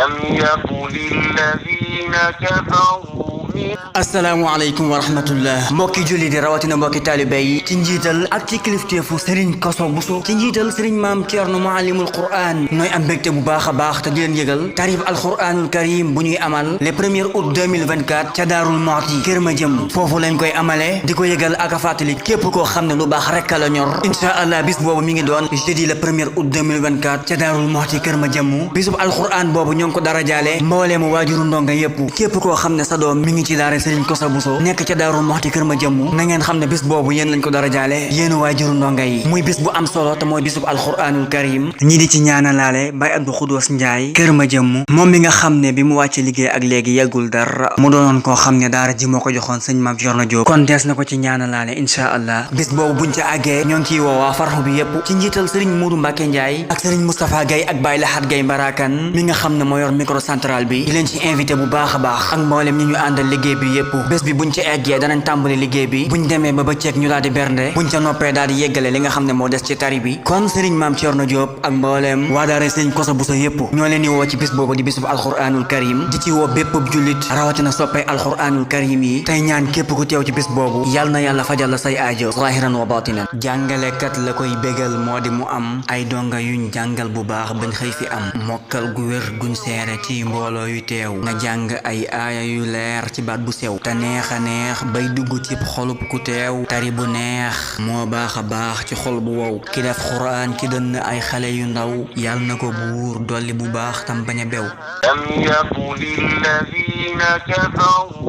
لم يكن الذين كفروا asalaamaaleykum wa rahmatullah mbokki julli di rawatina mbokki taalibe yi ci njiital ak ci kilifteefu Serigne Kosso Bousso ci njiital Serigne Maam Thierno Mouhalimul Quran nooy am mbégte bu baax a baax te di leen yëgal tarif alquranul karim bu ñuy amal le 1er août 2024 ca Daarul Muxti Kër Madiam foofu lañ koy amale di ko yëgal ak a fàttali képp koo xam ne lu baax rek la ñor incha allah bis boobu mi ngi doon jeudi le 1er août 2024 ca Daarul Muxti Kër Madiam bisub alquran boobu ñoo ngi ko dara jaale mbooleemu waajuru ndonga yépp képp koo xam ne sa doom mi ngi ci daara Serigne Kosso Bousso nekk ca Daarul Muxti Kër Madiam na ngeen xam ne bis boobu yéen lañ ko dara jaale yéen waajuru ndonga yi muy bis bu am solo te mooy bisub alquranul karim ñi di ci ñaanalaale Baye Abdou Khoudous Ndiaye Kër Madiam moom mi nga xam ne bi mu wàcce liggéey ak léegi yeggul dara mu doonoon koo xam ne daara ji moo ko joxoon sëñ Maam Thierno Diop kon dees na ko ci ñaanalaale insha allah bis boobu buñ ca àggee ñoo ngi ciy woowaa farxu bi yépp ci njiital Serigne Modou Mbacké Ndiaye ak Serigne Moustapha Gaye ak Baye Lahat Gaye Mbarakan mi nga xam ne moo yor micro central bi di leen ci invité bu baax a baax ak mboolem ñi ñu àndal liggéey bi yépp bés bi buñ ci eggee danañ tàmbali liggéey bi buñ demee ba bëccëg ñu daal di bernde buñ ca noppee daal di yeggale li nga xam ne moo des ci tari bi kon Serigne Maam Thierno Diop ak mbooleem waa daara Serigne Kosso Bousso yépp ñoo leen di woo ci bis boobu di bisub alquranul karim di ci woo bépp jullit rawatina soppay alquranul karim yi tey ñaan képp ku teew ci bis boobu yàlla na yàlla fajal la say aajo zahiran wa batinan jàngalekat la koy bégal moo di mu am ay donga yuñ jàngal bu baax bañ xëy fi am mokkal gu wér guñ seere ci mbooloo yu teew nga jàng ay aaya yu leer ci baat bu sew te neex a neex bay dugg ci xolub ku teew tari bu neex moo baax a baax ci xol bu wow ki def xuraan ki dënn ay xale yu ndaw yàlla na ko buur dolli bu baax tam bañ a bew لم يكن الذين كفروا